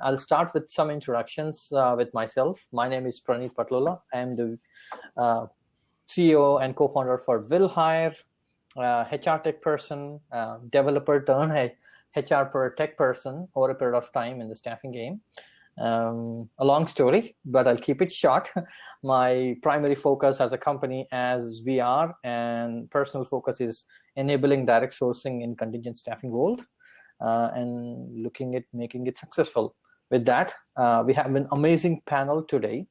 I'll start with some introductions with myself. My name is Praneeth Patlola. I'm the CEO and co-founder for Will Hire, HR tech person, developer turned HR per tech person over a period of time in the staffing game. A long story, but I'll keep it short. My primary focus as a company, as we are, and personal focus is enabling direct sourcing in contingent staffing world and looking at making it successful. With that, we have an amazing panel today.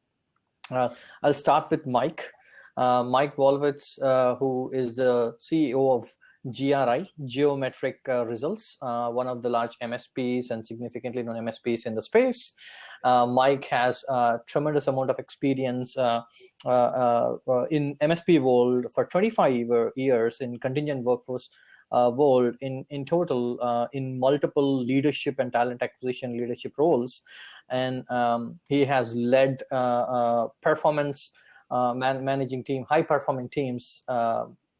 I'll start with Mike. Mike Wolowitz, who is the CEO of GRI, Geometric Results, one of the large MSPs and significantly known MSPs in the space. Mike has a tremendous amount of experience in MSP world for 25 years in contingent workforce world in total in multiple leadership and talent acquisition leadership roles. And he has led performance managing team, high performing teams,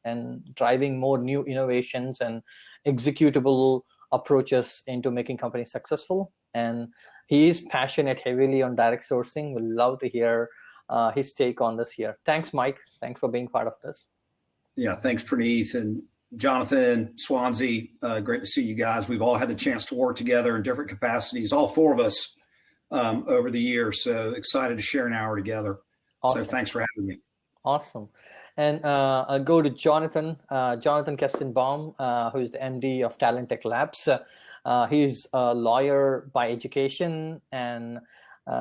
and driving more new innovations and executable approaches into making companies successful. And he is passionate heavily on direct sourcing. We'd love to hear his take on this here. Thanks, Mike. Thanks for being part of this. Yeah, thanks, Praneeth. And Jonathan, Swanz, great to see you guys. We've all had the chance to work together in different capacities, all four of us over the years. So excited to share an hour together. Awesome. So thanks for having me. Awesome. And I'll go to Jontahan, Jontahan Kestenbaum, who is the MD of Talent Tech Labs. He's a lawyer by education, and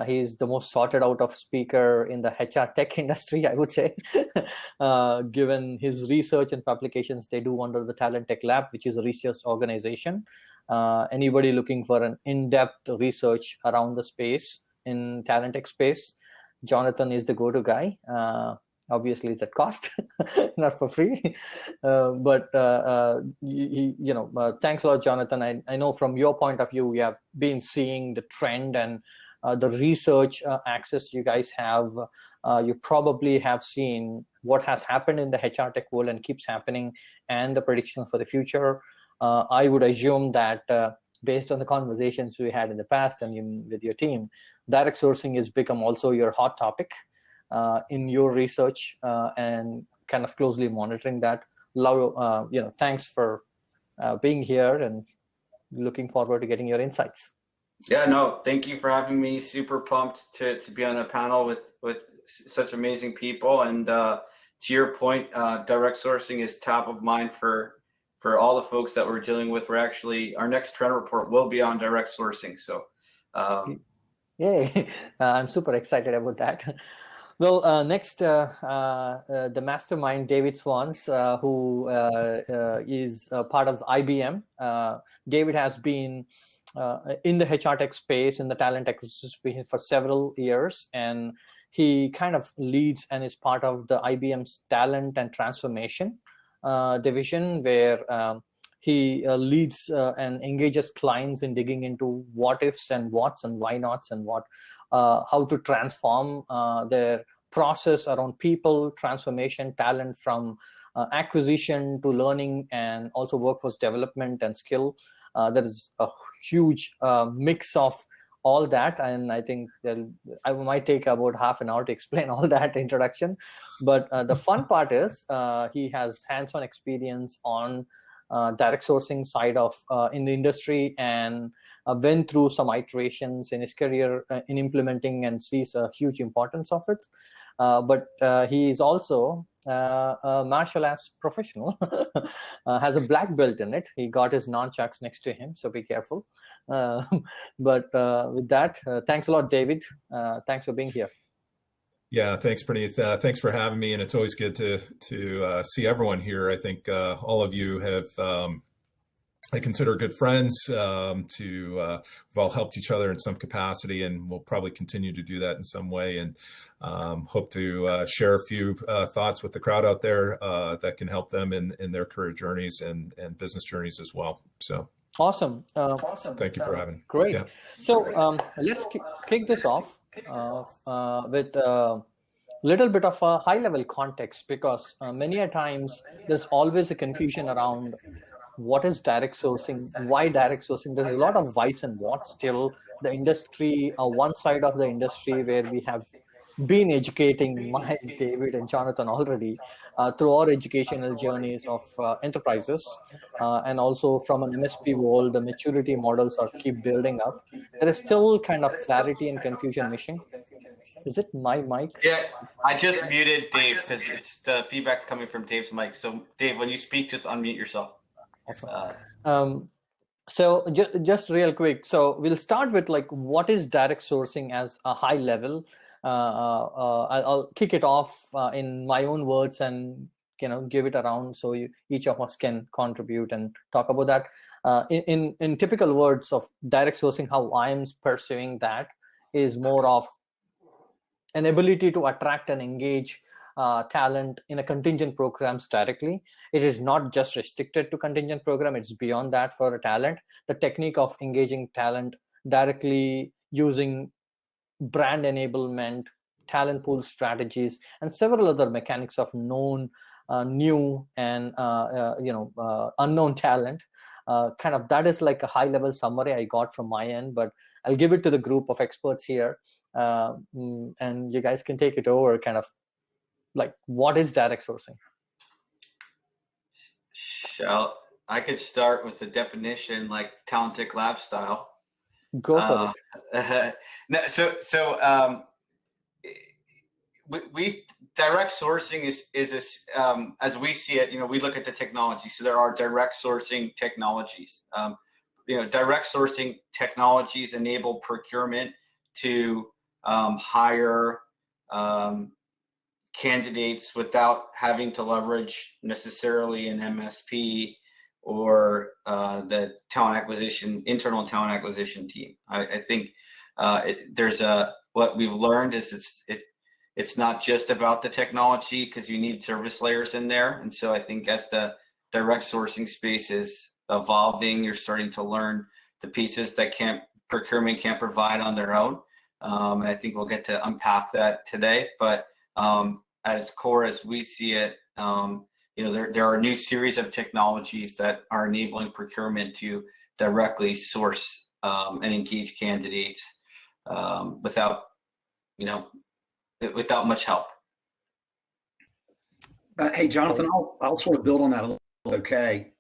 he's the most sorted out of speaker in the HR tech industry, I would say, given his research and publications they do under the Talent Tech Lab, which is a research organization. Anybody looking for an in-depth research around the space in talent tech space, Jontahan is the go-to guy. Obviously, it's at cost, not for free. But thanks a lot, Jontahan. I know from your point of view, you have been seeing the trend and the research access you guys have. You probably have seen what has happened in the HR tech world and keeps happening, and the predictions for the future. I would assume that based on the conversations we had in the past and with your team, direct sourcing has become also your hot topic in your research and kind of closely monitoring that. Thanks for being here and looking forward to getting your insights. Yeah, no, thank you for having me. Super pumped to be on a panel with such amazing people. And to your point, direct sourcing is top of mind for all the folks that we're dealing with. Our next trend report will be on direct sourcing. So, yay! I'm super excited about that. Well, next, the mastermind, David Swanz, who is part of IBM. David has been in the HR tech space, in the talent acquisition space for several years, and he kind of leads and is part of the IBM's talent and transformation division, where he leads and engages clients in digging into what ifs and whats and why nots and how to transform their process around people, transformation, talent from acquisition to learning, and also workforce development and skill. There is a huge mix of all that, and I think I might take about half an hour to explain all that introduction. But the fun part is he has hands-on experience on direct sourcing side of in the industry, and went through some iterations in his career in implementing, and sees a huge importance of it. But he is also a martial arts professional, has a black belt in it. He got his nunchucks next to him, so be careful. But with that, thanks a lot, David. Thanks for being here. Yeah, thanks, Praneeth. Thanks for having me, and it's always good to see everyone here. I think all of you have I consider good friends. We've all helped each other in some capacity, and we'll probably continue to do that in some way. And hope to share a few thoughts with the crowd out there that can help them in their career journeys and business journeys as well. So awesome. Thank you for having me. Great. Yeah. So let's kick this off with a little bit of a high-level context, because many a times there's always a confusion around what is direct sourcing, why direct sourcing. There's a lot of whys and whats still the industry, one side of the industry where we have been educating Mike, David, and Jonathan already through our educational journeys of enterprises, and also from an MSP world, the maturity models are keep building up. There is still kind of clarity and confusion missing. Is it my mic? Yeah, I just muted Dave because it's the feedback's coming from Dave's mic. So Dave, when you speak, just unmute yourself. Awesome. So just real quick. So we'll start with like, what is direct sourcing as a high level? I'll kick it off in my own words and give it around so each of us can contribute and talk about that. In typical words of direct sourcing, how I'm perceiving that is more of an ability to attract and engage talent in a contingent programs directly. It is not just restricted to contingent program, it's beyond that for a talent. The technique of engaging talent directly using brand enablement, talent pool strategies, and several other mechanics of known, new, and unknown talent. Kind of that is like a high level summary I got from my end, but I'll give it to the group of experts here, and you guys can take it over. Kind of like, what is direct sourcing? I could start with the definition, like talented lifestyle. Go for it. We direct sourcing is as we see it. We look at the technology. So there are direct sourcing technologies. Direct sourcing technologies enable procurement to hire candidates without having to leverage necessarily an MSP or the internal talent acquisition team. I think what we've learned is it's not just about the technology, because you need service layers in there. And so I think as the direct sourcing space is evolving, you're starting to learn the pieces that procurement can't provide on their own. And I think we'll get to unpack that today. But at its core, as we see it, there are a new series of technologies that are enabling procurement to directly source and engage candidates without much help. Hey, Jonathan, I'll sort of build on that a little. Okay.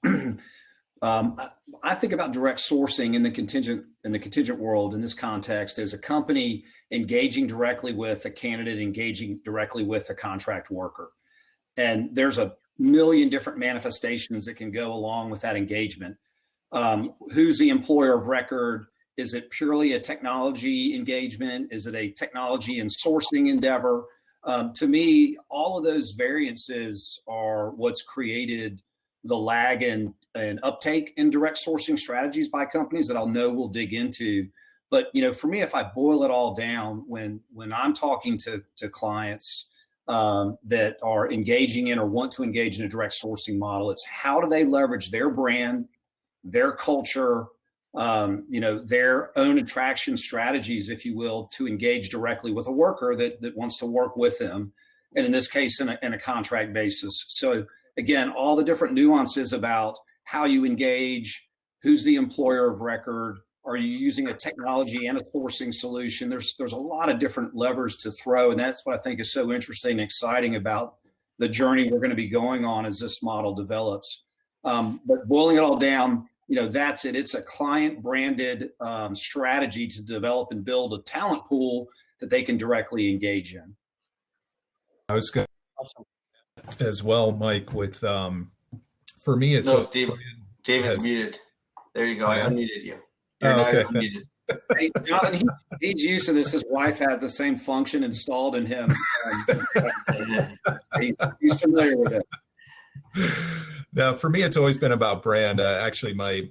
I think about direct sourcing in the contingent world in this context as a company engaging directly with a candidate, engaging directly with a contract worker. And there's a million different manifestations that can go along with that engagement. Who's the employer of record? Is it purely a technology engagement? Is it a technology and sourcing endeavor? To me, all of those variances are what's created the lag and uptake in direct sourcing strategies by companies that I'll know we'll dig into. But for me, if I boil it all down, when I'm talking to clients that are engaging in or want to engage in a direct sourcing model, it's how do they leverage their brand, their culture, their own attraction strategies, if you will, to engage directly with a worker that wants to work with them, and in this case, in a contract basis. So again, all the different nuances about how you engage, who's the employer of record, are you using a technology and a sourcing solution? There's a lot of different levers to throw, and that's what I think is so interesting and exciting about the journey we're going to be going on as this model develops. But boiling it all down, that's it. It's a client-branded strategy to develop and build a talent pool that they can directly engage in. I was good as well, Mike. With for me, it's David's muted. There you go. I unmuted you. Okay. Hey, Jonathan, he's used to this. His wife had the same function installed in him. He's familiar with it. Now, for me, it's always been about brand. Actually, my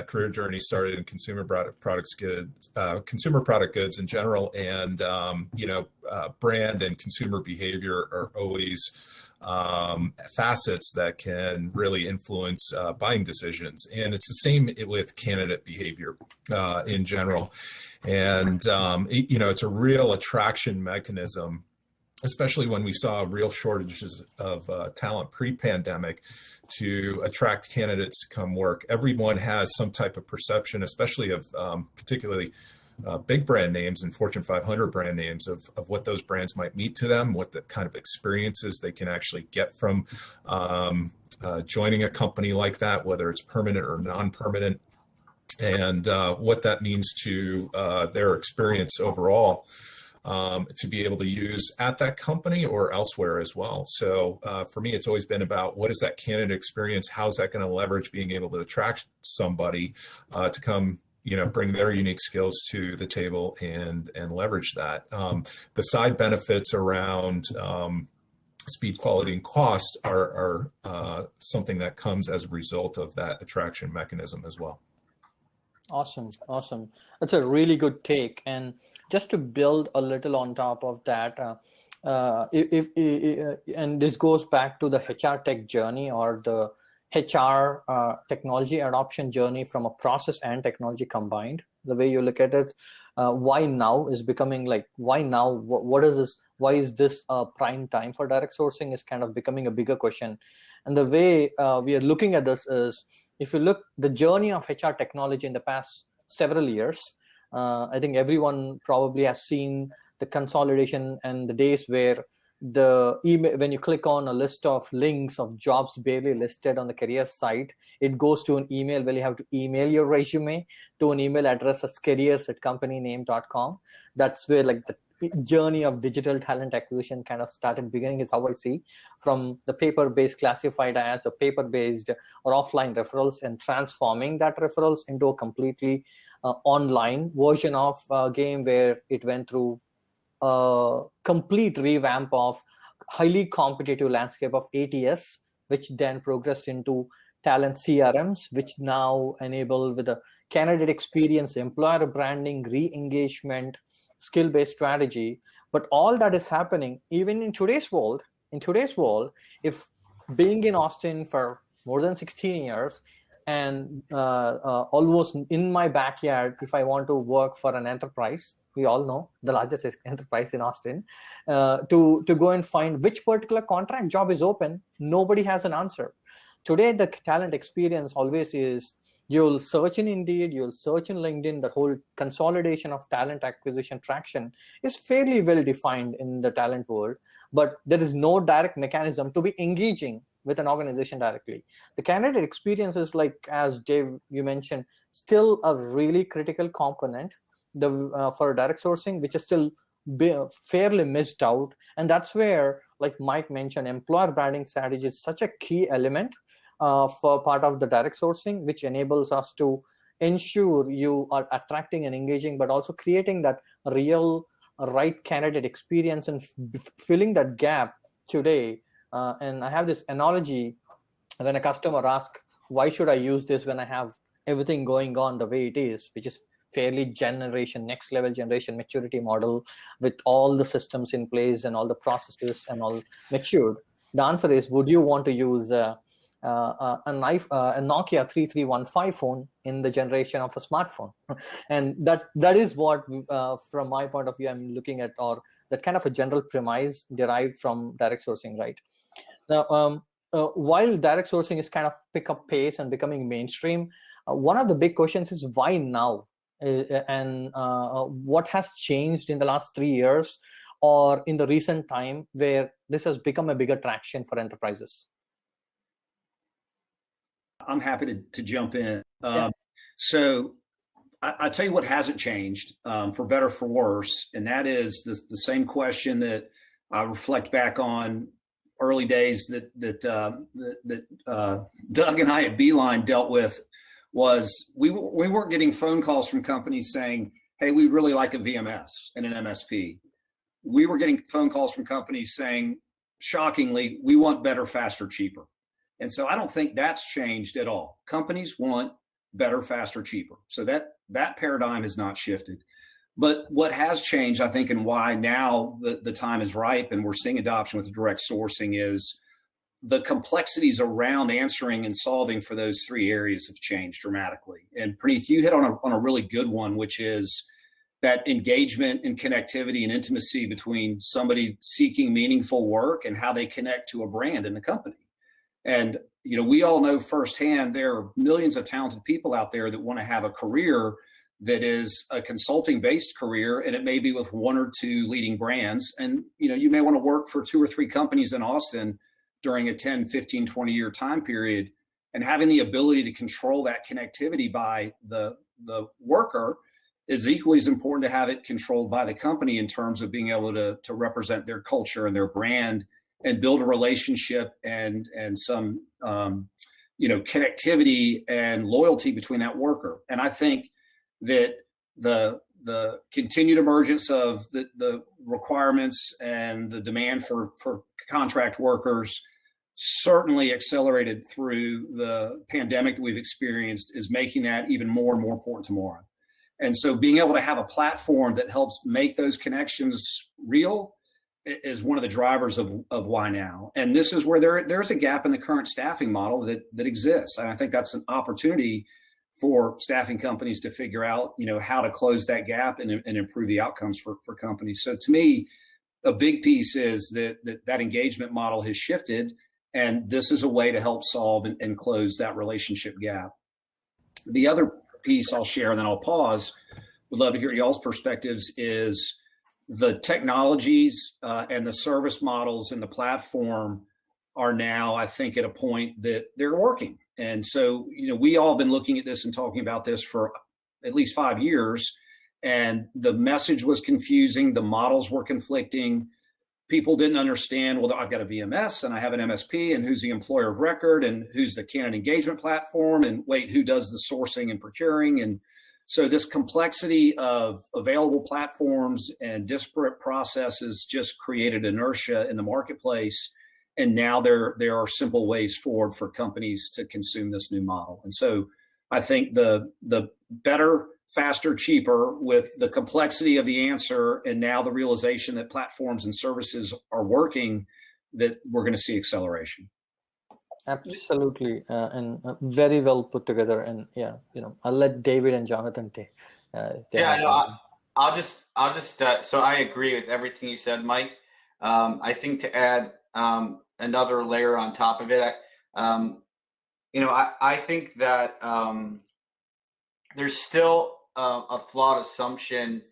career journey started in consumer product goods in general, and brand and consumer behavior are always facets that can really influence buying decisions. And it's the same with candidate behavior in general. And, it's a real attraction mechanism, especially when we saw real shortages of talent pre-pandemic, to attract candidates to come work. Everyone has some type of perception, especially of particularly big brand names and Fortune 500 brand names of what those brands might mean to them, what the kind of experiences they can actually get from joining a company like that, whether it's permanent or non-permanent, and what that means to their experience overall. To be able to use at that company or elsewhere as well. So for me, it's always been about what is that candidate experience? How's that going to leverage being able to attract somebody to come, bring their unique skills to the table and leverage that. The side benefits around speed, quality, and cost are something that comes as a result of that attraction mechanism as well. Awesome. That's a really good take. And just to build a little on top of that, and this goes back to the HR tech journey or the HR technology adoption journey from a process and technology combined. The way you look at it, why now is becoming like, why now? What is this? Why is this a prime time for direct sourcing is kind of becoming a bigger question. And the way we are looking at this is, if you look the journey of HR technology in the past several years, I think everyone probably has seen the consolidation and the days where the email, when you click on a list of links of jobs barely listed on the career site, it goes to an email where you have to email your resume to an email address as careers@companyname.com. That's where like the journey of digital talent acquisition kind of started beginning, is how I see, from the paper-based classified as a paper-based or offline referrals, and transforming that referrals into a completely online version of game where it went through a complete revamp of highly competitive landscape of ATS, which then progressed into talent CRMs, which now enable with a candidate experience, employer branding, re-engagement, skill-based strategy. But all that is happening even in today's world. If being in Austin for more than 16 years and almost in my backyard, if I want to work for an enterprise, we all know the largest enterprise in Austin, to go and find which particular contract job is open, nobody has an answer. Today, the talent experience always is, you'll search in Indeed, you'll search in LinkedIn. The whole consolidation of talent acquisition traction is fairly well defined in the talent world, but there is no direct mechanism to be engaging with an organization directly. The candidate experience is, like, as Dave, you mentioned, still a really critical component for direct sourcing, which is still fairly missed out. And that's where, like Mike mentioned, employer branding strategy is such a key element for part of the direct sourcing, which enables us to ensure you are attracting and engaging, but also creating that real right candidate experience and filling that gap today. And I have this analogy when a customer asks, why should I use this when I have everything going on the way it is, which is fairly next level generation maturity model with all the systems in place and all the processes and all matured. The answer is, would you want to use a Nokia 3315 phone in the generation of a smartphone? And that is what, from my point of view, I'm looking at, or that kind of a general premise derived from direct sourcing, right? Now, while direct sourcing is kind of pick up pace and becoming mainstream, one of the big questions is, why now? And what has changed in the last 3 years or in the recent time where this has become a bigger traction for enterprises? I'm happy to jump in. Yeah. So I tell you what hasn't changed, for better or for worse, and that is the same question that I reflect back on early days that Doug and I at Beeline dealt with. Was we weren't getting phone calls from companies saying, hey, we really like a VMS and an MSP. We were getting phone calls from companies saying, shockingly, we want better, faster, cheaper. And so I don't think that's changed at all. Companies want better, faster, cheaper. So that paradigm has not shifted. But what has changed, I think, and why now the time is ripe and we're seeing adoption with direct sourcing, is the complexities around answering and solving for those three areas have changed dramatically. And Praneeth, you hit on a really good one, which is that engagement and connectivity and intimacy between somebody seeking meaningful work and how they connect to a brand in the company. And, we all know firsthand there are millions of talented people out there that want to have a career that is a consulting based career, and it may be with one or two leading brands. And, you may want to work for 2 or 3 companies in Austin during a 10, 15, 20-year time period, and having the ability to control that connectivity by the worker is equally as important to have it controlled by the company in terms of being able to represent their culture and their brand and build a relationship and some, connectivity and loyalty between that worker. And I think that the continued emergence of the requirements and the demand for contract workers, certainly accelerated through the pandemic that we've experienced, is making that even more and more important tomorrow. And so being able to have a platform that helps make those connections real is one of the drivers of why now. And this is where there's a gap in the current staffing model that exists. And I think that's an opportunity for staffing companies to figure out, how to close that gap and improve the outcomes for companies. So to me, a big piece is that engagement model has shifted, and this is a way to help solve and close that relationship gap. The other piece I'll share, and then I'll pause, would love to hear y'all's perspectives, is the technologies and the service models and the platform are now, I think, at a point that they're working. And so, we all have been looking at this and talking about this for at least 5 years, and the message was confusing. The models were conflicting. People didn't understand, well, I've got a VMS and I have an MSP, and who's the employer of record, and who's the candidate engagement platform, and wait, who does the sourcing and procuring? And so this complexity of available platforms and disparate processes just created inertia in the marketplace. And now there are simple ways forward for companies to consume this new model. And so I think the better, faster, cheaper, with the complexity of the answer, and now the realization that platforms and services are working, that we're going to see acceleration. Absolutely, and very well put together. And I'll let David and Jonathan take. I'll just. So I agree with everything you said, Mike. I think to add another layer on top of it, I think that there's still a flawed assumption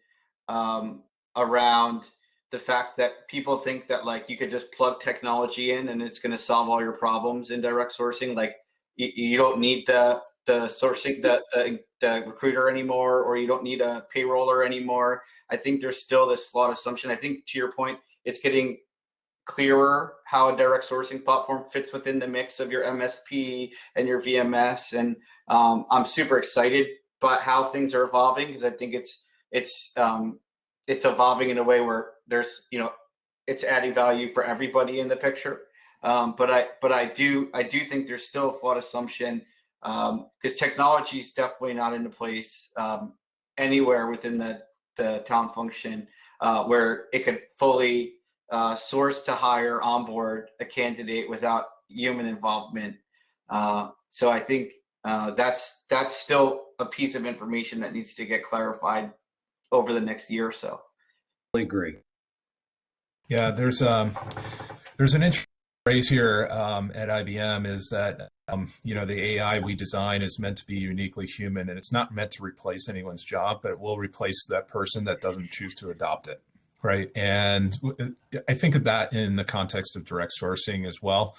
around the fact that people think that you could just plug technology in and it's going to solve all your problems in direct sourcing. Like you don't need the sourcing, the recruiter anymore, or you don't need a payroller anymore. I think there's still this flawed assumption. I think, to your point, it's getting clearer how a direct sourcing platform fits within the mix of your MSP and your VMS. And I'm super excited about how things are evolving, because I think it's evolving in a way where there's, it's adding value for everybody in the picture. But I do think there's still a flawed assumption, because technology is definitely not into place anywhere within the talent function where it could fully source to hire, onboard a candidate without human involvement. So I think that's still a piece of information that needs to get clarified over the next year or so. I agree. Yeah, there's an interesting phrase here at IBM, is that the AI we design is meant to be uniquely human, and it's not meant to replace anyone's job, but it will replace that person that doesn't choose to adopt it. Right. And I think of that in the context of direct sourcing as well,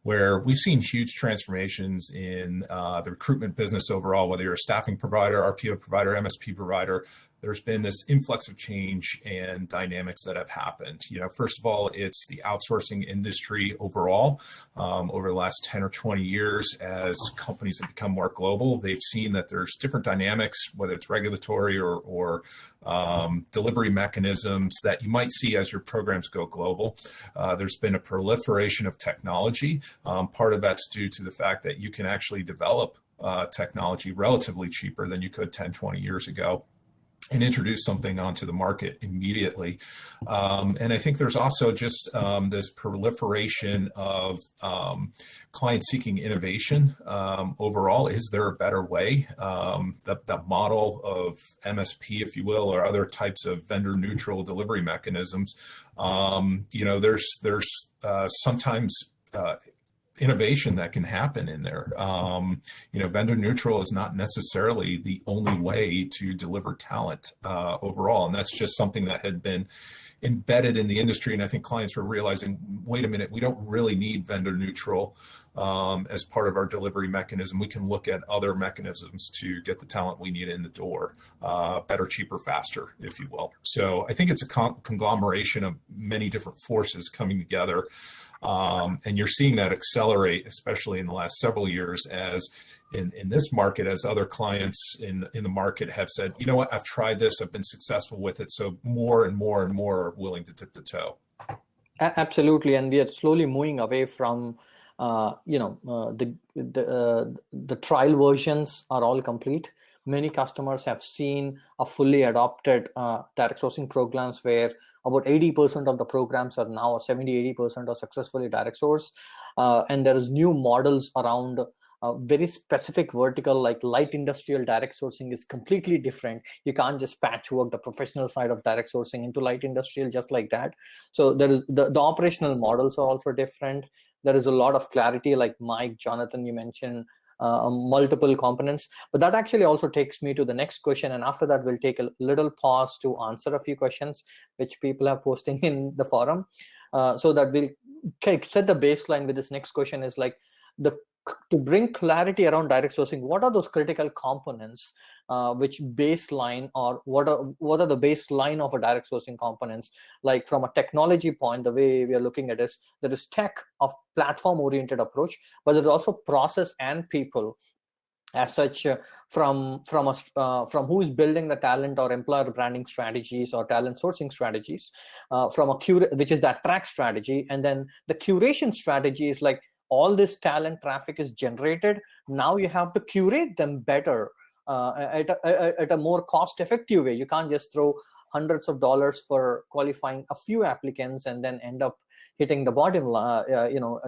where we've seen huge transformations in the recruitment business overall, whether you're a staffing provider, RPO provider, MSP provider. There's been this influx of change and dynamics that have happened. First of all, it's the outsourcing industry overall. Over the last 10 or 20 years, as companies have become more global, they've seen that there's different dynamics, whether it's regulatory or delivery mechanisms that you might see as your programs go global. There's been a proliferation of technology. Part of that's due to the fact that you can actually develop technology relatively cheaper than you could 10, 20 years ago, and introduce something onto the market immediately. And I think there's also just this proliferation of clients seeking innovation overall. Is there a better way? The model of MSP, if you will, or other types of vendor neutral delivery mechanisms, there's sometimes innovation that can happen in there. Vendor neutral is not necessarily the only way to deliver talent overall. And that's just something that had been embedded in the industry. And I think clients were realizing, wait a minute, we don't really need vendor neutral as part of our delivery mechanism. We can look at other mechanisms to get the talent we need in the door, better, cheaper, faster, if you will. So I think it's a conglomeration of many different forces coming together. And you're seeing that accelerate, especially in the last several years, as in this market, as other clients in the market have said, you know what, I've tried this, I've been successful with it. So more and more and more are willing to tip the toe. Absolutely. And we are slowly moving away from, the trial versions are all complete. Many customers have seen a fully adopted direct sourcing programs where about 80% of the programs are now, 70-80% are successfully direct sourced. And there is new models around very specific vertical, like light industrial direct sourcing is completely different. You can't just patchwork the professional side of direct sourcing into light industrial just like that. So there is the operational models are also different. There is a lot of clarity, like Mike, Jonathan, you mentioned multiple components. But that actually also takes me to the next question. And after that, we'll take a little pause to answer a few questions which people are posting in the forum, so that we'll set the baseline with this next question is like, to bring clarity around direct sourcing, what are those critical components which baseline, or what are the baseline of a direct sourcing components? Like from a technology point, the way we are looking at is there is tech of platform oriented approach, but there's also process and people as such, from who is building the talent or employer branding strategies or talent sourcing strategies, from a which is the attract strategy, and then the curation strategy is like, all this talent traffic is generated. Now you have to curate them better at a more cost-effective way. You can't just throw hundreds of dollars for qualifying a few applicants and then end up hitting the bottom line,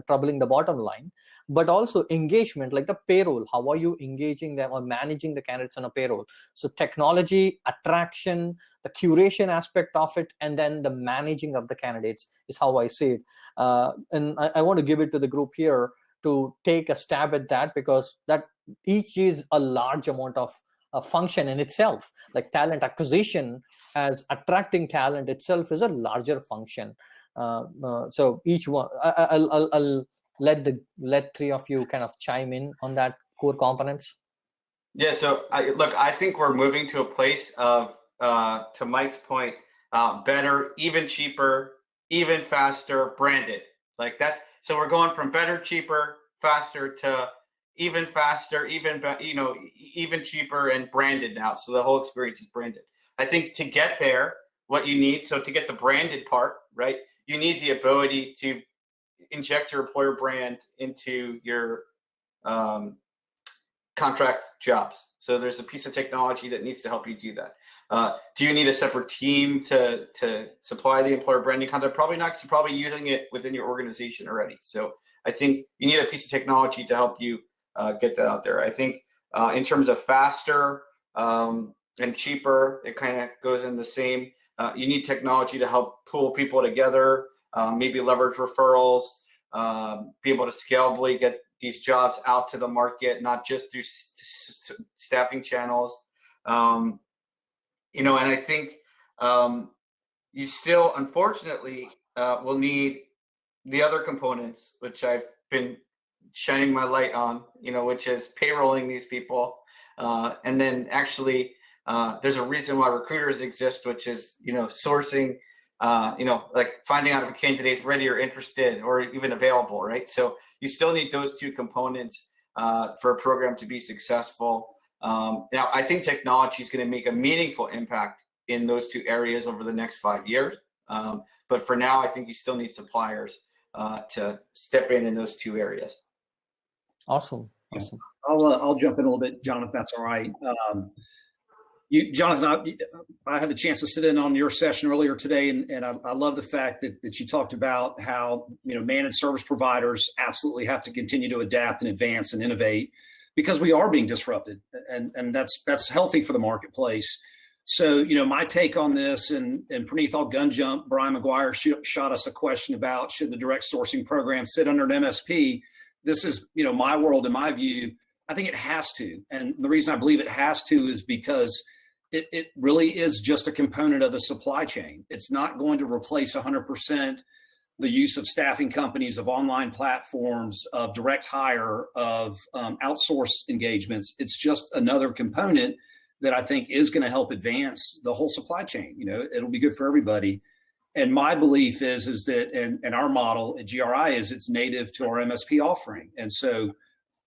troubling the bottom line. But also engagement, like the payroll. How are you engaging them or managing the candidates on a payroll? So technology, attraction, the curation aspect of it, and then the managing of the candidates is how I see it. And I want to give it to the group here to take a stab at that, because that each is a large amount of function in itself. Like talent acquisition as attracting talent itself is a larger function. So each one, I'll let three of you kind of chime in on that core components. Yeah. So I think we're moving to a place of, to Mike's point, better, even cheaper, even faster, branded. Like that's, so we're going from better, cheaper, faster to even faster, even cheaper and branded now. So the whole experience is branded. I think to get there, what you need, so to get the branded part, right, you need the ability to inject your employer brand into your contract jobs. So there's a piece of technology that needs to help you do that. Do you need a separate team to supply the employer branding content? Probably not, because you're probably using it within your organization already. So I think you need a piece of technology to help you get that out there. I think in terms of faster and cheaper, it kind of goes in the same. You need technology to help pull people together, maybe leverage referrals, be able to scalably get these jobs out to the market, not just through staffing channels. And I think you still, unfortunately, will need the other components, which I've been shining my light on, which is payrolling these people. And then actually, there's a reason why recruiters exist, which is, sourcing, like finding out if a candidate's ready or interested or even available, right? So you still need those two components for a program to be successful. Now, I think technology is going to make a meaningful impact in those two areas over the next 5 years. But for now, I think you still need suppliers to step in those two areas. Awesome. I'll jump in a little bit, Jonathan, if that's all right. Jonathan, I had the chance to sit in on your session earlier today, and I love the fact that you talked about how managed service providers absolutely have to continue to adapt and advance and innovate, because we are being disrupted, and that's healthy for the marketplace. So my take on this, and Praneeth, I'll gun jump. Brian McGuire shot us a question about, should the direct sourcing program sit under an MSP? this is, my world and my view. I think it has to. And the reason I believe it has to is because it really is just a component of the supply chain. It's not going to replace 100% the use of staffing companies, of online platforms, of direct hire, of outsource engagements. It's just another component that I think is going to help advance the whole supply chain. It'll be good for everybody. And my belief is that, and our model at GRI is it's native to our MSP offering. And so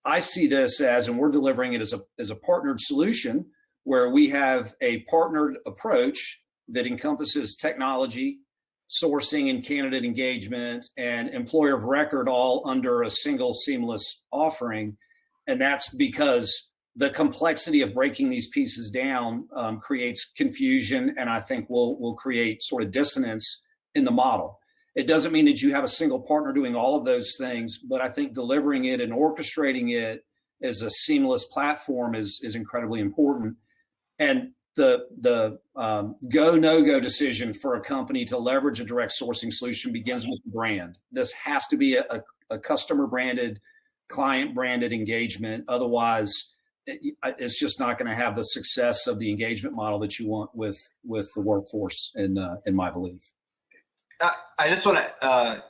I see this as, and we're delivering it as a partnered solution where we have a partnered approach that encompasses technology, sourcing and candidate engagement, and employer of record all under a single seamless offering. And that's because the complexity of breaking these pieces down creates confusion, and I think will create sort of dissonance in the model. It doesn't mean that you have a single partner doing all of those things, but I think delivering it and orchestrating it as a seamless platform is incredibly important. And the go, no-go decision for a company to leverage a direct sourcing solution begins with the brand. This has to be a customer-branded, client-branded engagement. Otherwise, it's just not going to have the success of the engagement model that you want with the workforce, in my belief. I just want to,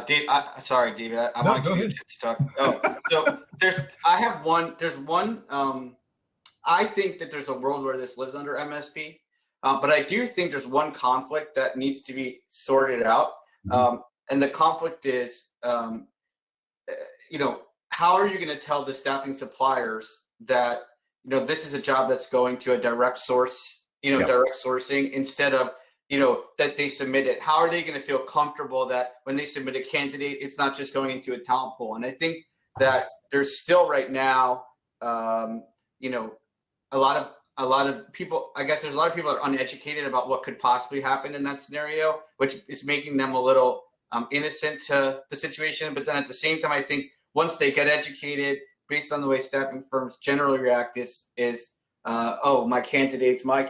Dave. Sorry, David. I want to give you a chance to talk. Oh, so there's one. I think that there's a world where this lives under MSP, but I do think there's one conflict that needs to be sorted out, and the conflict is, how are you going to tell the staffing suppliers that this is a job that's going to a direct source, direct sourcing instead of that they submit it? How are they going to feel comfortable that when they submit a candidate, it's not just going into a talent pool? And I think that there's still right now, a lot of people, I guess there's a lot of people that are uneducated about what could possibly happen in that scenario, which is making them a little innocent to the situation. But then at the same time, I think once they get educated, based on the way staffing firms generally react, is oh, my candidates, so I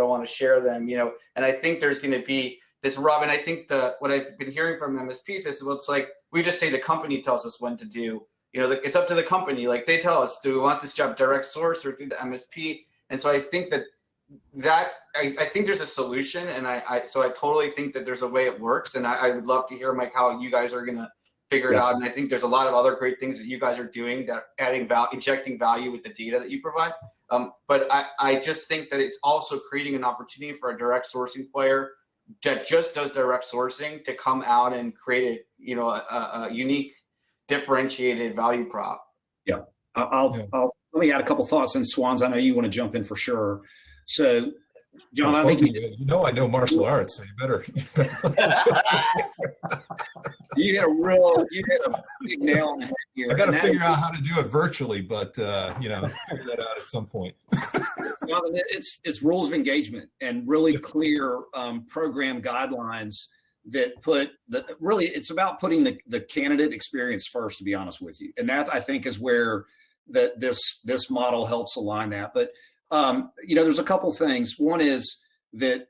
don't want to share them, And I think there's going to be this rub. And I think what I've been hearing from MSPs is, well, it's like we just say the company tells us when to do. It's up to the company. Like they tell us, do we want this job direct source or through the MSP? And so I think I think there's a solution, and I totally think that there's a way it works. And I would love to hear, Mike, how you guys are going to figure it out. And I think there's a lot of other great things that you guys are doing that are adding value, injecting value with the data that you provide. But I just think that it's also creating an opportunity for a direct sourcing player that just does direct sourcing to come out and create a unique, differentiated value prop. Yeah, I'll let me add a couple thoughts. And Swanz, I know you want to jump in for sure. So, John, I think I know martial arts, so you better. You hit a big nail on the head here. I got to figure out how to do it virtually, but figure that out at some point. Well, it's rules of engagement and really clear program guidelines that it's about putting the candidate experience first, to be honest with you. And that, I think, is where this model helps align that. But there's a couple things. One is that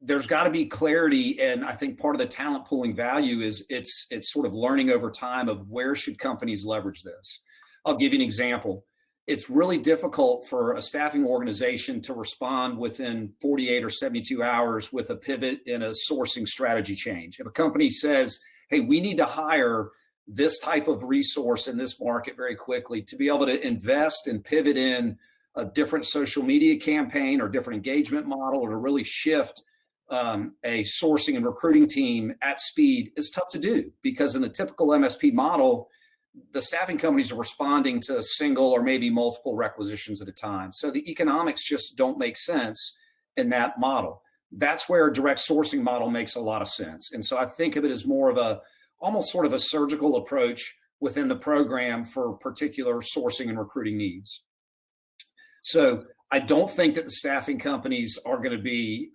there's got to be clarity, and I think part of the talent pooling value is it's sort of learning over time of where should companies leverage this. I'll give you an example. It's really difficult for a staffing organization to respond within 48 or 72 hours with a pivot in a sourcing strategy change. If a company says, hey, we need to hire this type of resource in this market very quickly, to be able to invest and pivot in a different social media campaign or different engagement model, or to really shift a sourcing and recruiting team at speed is tough to do, because in the typical MSP model, the staffing companies are responding to a single or maybe multiple requisitions at a time. So the economics just don't make sense in that model. That's where a direct sourcing model makes a lot of sense. And so I think of it as more of almost sort of a surgical approach within the program for particular sourcing and recruiting needs. So I don't think that the staffing companies are going to be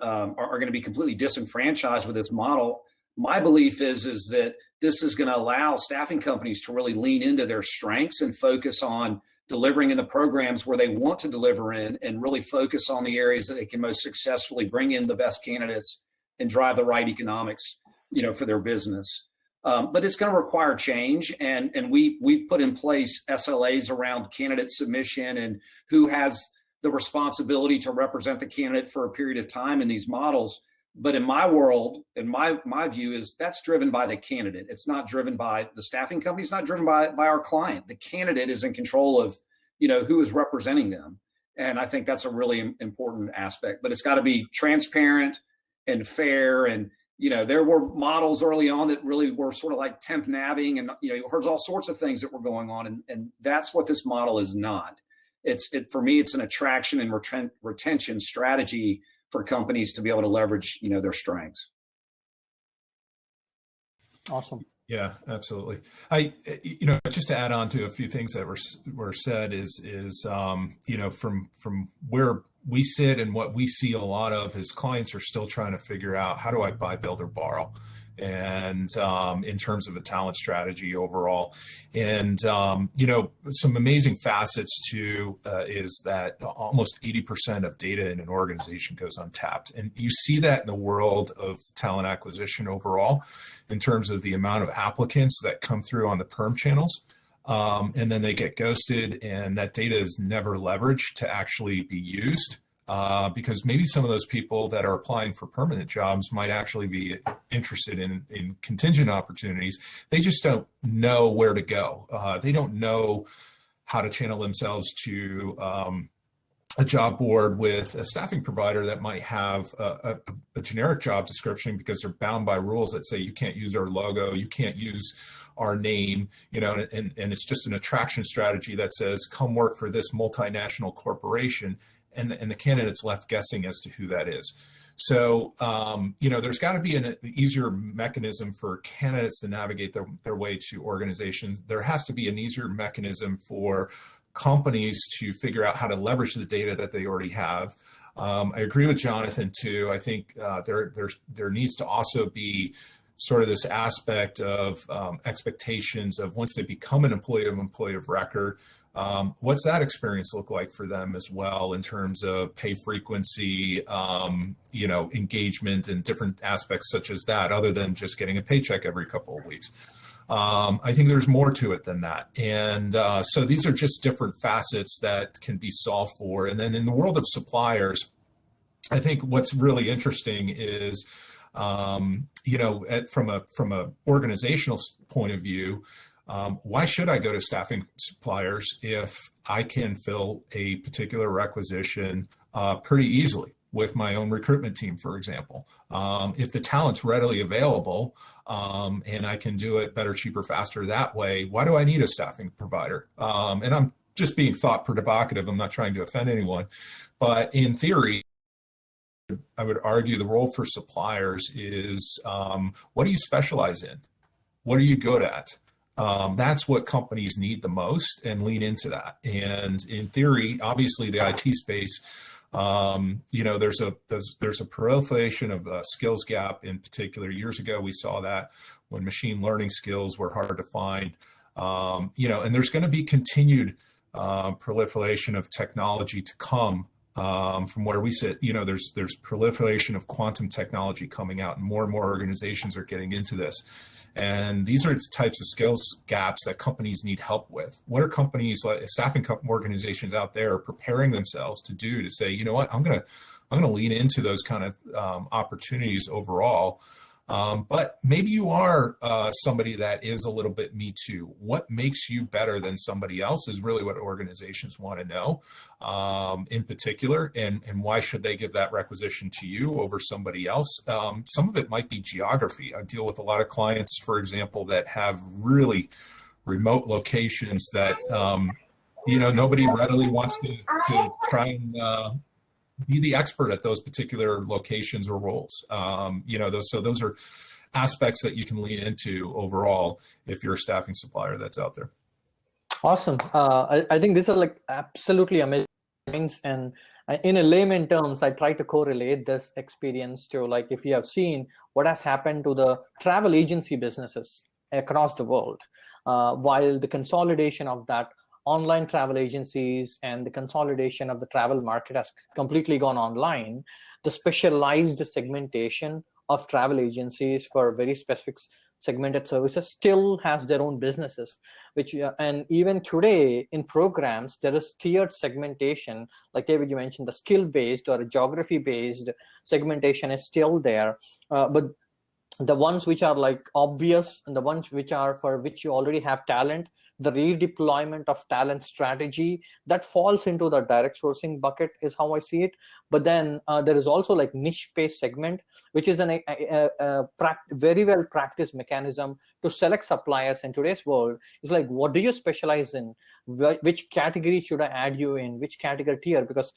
completely disenfranchised with this model. My belief is that this is going to allow staffing companies to really lean into their strengths and focus on delivering in the programs where they want to deliver in, and really focus on the areas that they can most successfully bring in the best candidates and drive the right economics, for their business. But it's going to require change, and we've put in place SLAs around candidate submission and who has the responsibility to represent the candidate for a period of time in these models. But in my world, and my view is that's driven by the candidate. It's not driven by the staffing company. It's not driven by our client. The candidate is in control of, who is representing them. And I think that's a really important aspect. But it's got to be transparent and fair. And there were models early on that really were sort of like temp nabbing, and you heard all sorts of things that were going on, and that's what this model is not. For me, it's an attraction and retention strategy for companies to be able to leverage, their strengths. Awesome. Yeah, absolutely. Just to add on to a few things that were said is from where we sit and what we see a lot of is clients are still trying to figure out, how do I buy, build, or borrow? And in terms of a talent strategy overall. And, some amazing facets too is that almost 80% of data in an organization goes untapped. And you see that in the world of talent acquisition overall, in terms of the amount of applicants that come through on the perm channels. And then they get ghosted, and that data is never leveraged to actually be used. Because maybe some of those people that are applying for permanent jobs might actually be interested in contingent opportunities. They just don't know where to go. They don't know how to channel themselves to a job board with a staffing provider that might have a generic job description, because they're bound by rules that say you can't use our logo, you can't use our name, and it's just an attraction strategy that says, come work for this multinational corporation. And the candidate's left guessing as to who that is. So, there's got to be an easier mechanism for candidates to navigate their way to organizations. There has to be an easier mechanism for companies to figure out how to leverage the data that they already have. I agree with Jonathan too. I think there needs to also be sort of this aspect of expectations of, once they become an employee of record, what's that experience look like for them as well, in terms of pay frequency, engagement, and different aspects such as that, other than just getting a paycheck every couple of weeks. I think there's more to it than that. And so these are just different facets that can be solved for. And then in the world of suppliers, I think what's really interesting is, from a organizational point of view, why should I go to staffing suppliers if I can fill a particular requisition pretty easily with my own recruitment team, for example? If the talent's readily available and I can do it better, cheaper, faster that way, why do I need a staffing provider? And I'm just being thought provocative. I'm not trying to offend anyone, but in theory, I would argue the role for suppliers is, what do you specialize in? What are you good at? That's what companies need the most, and lean into that. And in theory, obviously the IT space, there's a proliferation of a skills gap. In particular, years ago, we saw that when machine learning skills were hard to find, and there's going to be continued proliferation of technology to come. From where we sit, there's proliferation of quantum technology coming out, and more organizations are getting into this. And these are types of skills gaps that companies need help with. What are companies, like staffing organizations out there, preparing themselves to do to say, you know what, I'm gonna lean into those kind of opportunities overall. But maybe you are somebody that is a little bit me too. What makes you better than somebody else is really what organizations want to know, in particular, and why should they give that requisition to you over somebody else? Some of it might be geography. I deal with a lot of clients, for example, that have really remote locations that, nobody readily wants to try and be the expert at those particular locations or roles. Those are aspects that you can lean into overall if you're a staffing supplier that's out there. Awesome. I think these are like absolutely amazing things. And in a layman terms, I try to correlate this experience to, like, if you have seen what has happened to the travel agency businesses across the world, while the consolidation of that online travel agencies and the consolidation of the travel market has completely gone online, the specialized segmentation of travel agencies for very specific segmented services still has their own businesses, which and even today in programs there is tiered segmentation. Like David, you mentioned the skill-based or geography-based segmentation is still there, but the ones which are like obvious and the ones which are for which you already have talent, the redeployment of talent strategy, that falls into the direct sourcing bucket is how I see it. But then there is also like niche-based segment, which is a very well practiced mechanism to select suppliers in today's world. It's like, what do you specialize in? Which category should I add you in? Which category tier? Because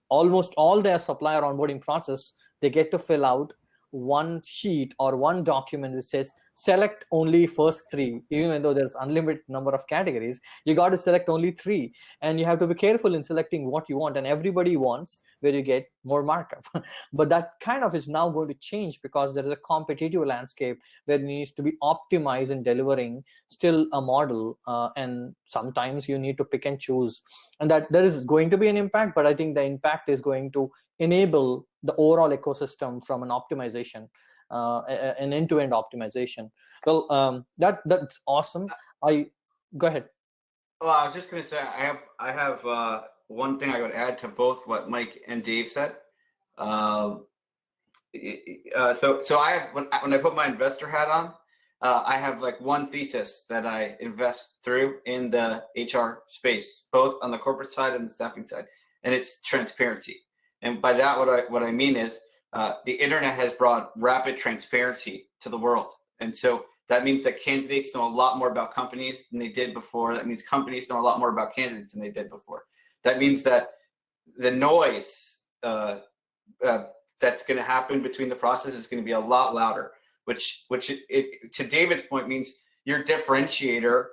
almost all their supplier onboarding process, they get to fill out one sheet or one document which says select only first 3. Even though there's unlimited number of categories, you got to select only 3, and you have to be careful in selecting what you want, and everybody wants where you get more markup. But that kind of is now going to change because there is a competitive landscape where it needs to be optimized in delivering still a model, and sometimes you need to pick and choose, and that there is going to be an impact. But I think the impact is going to enable the overall ecosystem from an optimization, an end-to-end optimization. Well, that's awesome. Go ahead. Well, I was just going to say I have one thing I would add to both what Mike and Dave said. So I have when I put my investor hat on, I have like one thesis that I invest through in the HR space, both on the corporate side and the staffing side, and it's transparency. And by that, what I mean is the internet has brought rapid transparency to the world. And so that means that candidates know a lot more about companies than they did before. That means companies know a lot more about candidates than they did before. That means that the noise that's going to happen between the process is going to be a lot louder, which to David's point means your differentiator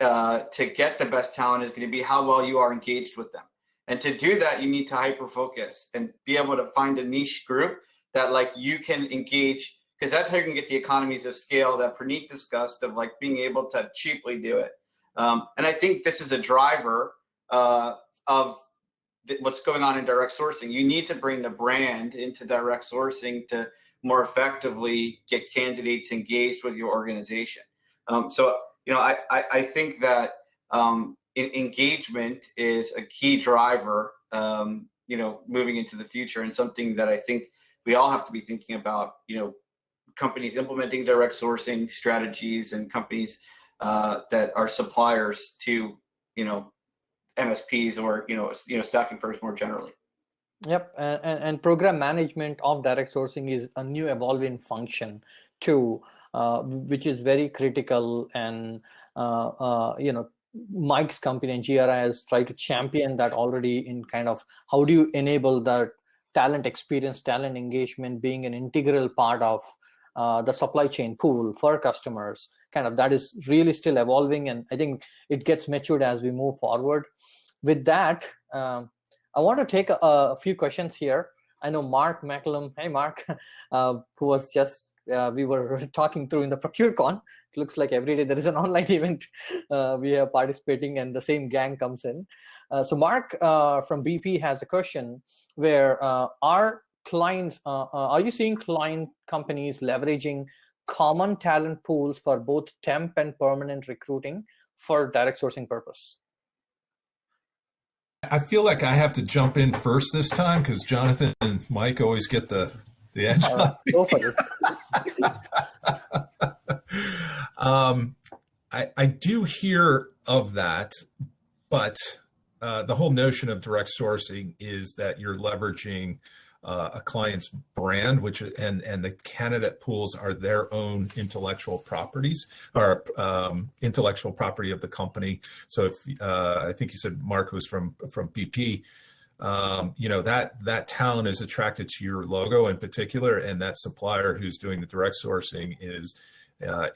to get the best talent is going to be how well you are engaged with them. And to do that, you need to hyper focus and be able to find a niche group that like you can engage, because that's how you can get the economies of scale that Praneeth discussed of like being able to cheaply do it. And I think this is a driver of what's going on in direct sourcing. You need to bring the brand into direct sourcing to more effectively get candidates engaged with your organization. So, I think that engagement is a key driver, moving into the future, and something that I think we all have to be thinking about, companies implementing direct sourcing strategies and companies that are suppliers to, MSPs or, staffing firms more generally. Yep, and program management of direct sourcing is a new evolving function too, which is very critical. And Mike's company and GRI has tried to champion that already in kind of how do you enable that talent experience, talent engagement being an integral part of the supply chain pool for customers. Kind of that is really still evolving, and I think it gets matured as we move forward. With that, I want to take a few questions here. I know Mark McCallum, hey Mark, who was just, we were talking through in the ProcureCon. It looks like every day there is an online event we are participating and the same gang comes in. So Mark from BP has a question where are clients, are you seeing client companies leveraging common talent pools for both temp and permanent recruiting for direct sourcing purpose? I feel like I have to jump in first this time because Jonathan and Mike always get the edge. Go for it. I do hear of that, but the whole notion of direct sourcing is that you're leveraging a client's brand, which and the candidate pools are their own intellectual properties or intellectual property of the company. So if I think you said Mark was from BP, that talent is attracted to your logo in particular, and that supplier who's doing the direct sourcing is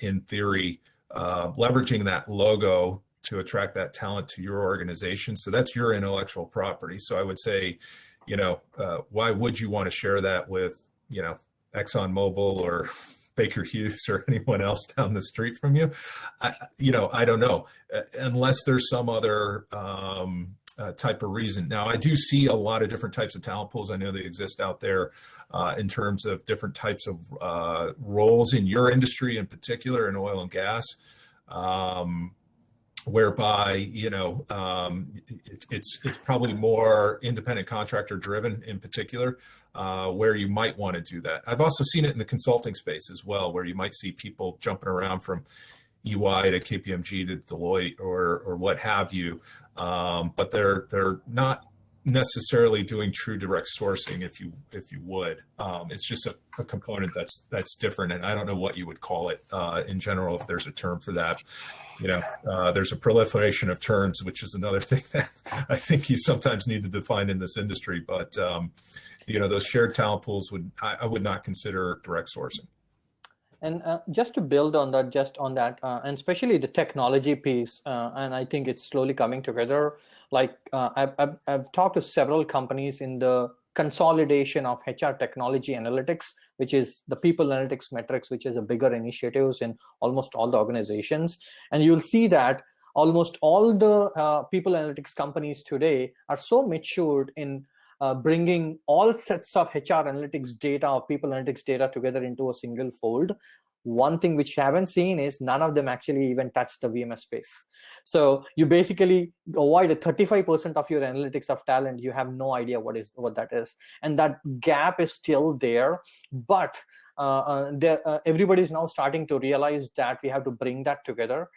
in theory leveraging that logo to attract that talent to your organization. So that's your intellectual property. So I would say, why would you want to share that with, ExxonMobil or Baker Hughes or anyone else down the street from you? I don't know, unless there's some other type of reason. Now, I do see a lot of different types of talent pools. I know they exist out there in terms of different types of roles in your industry, in particular in oil and gas, whereby it's probably more independent contractor driven in particular, where you might want to do that. I've also seen it in the consulting space as well, where you might see people jumping around from EY to KPMG to Deloitte or what have you, but they're not necessarily doing true direct sourcing, if you would. It's just a component that's different, and I don't know what you would call it in general, if there's a term for that. There's a proliferation of terms, which is another thing that I think you sometimes need to define in this industry. But those shared talent pools I would not consider direct sourcing. And just to build on that, and especially the technology piece, and I think it's slowly coming together. Like I've talked to several companies in the consolidation of HR technology analytics, which is the people analytics metrics, which is a bigger initiatives in almost all the organizations. And you'll see that almost all the people analytics companies today are so matured in bringing all sets of HR analytics data or people analytics data together into a single fold. One thing which you haven't seen is none of them actually even touch the VMS space. So you basically avoid 35% of your analytics of talent. You have no idea what that is. And that gap is still there. But everybody is now starting to realize that we have to bring that together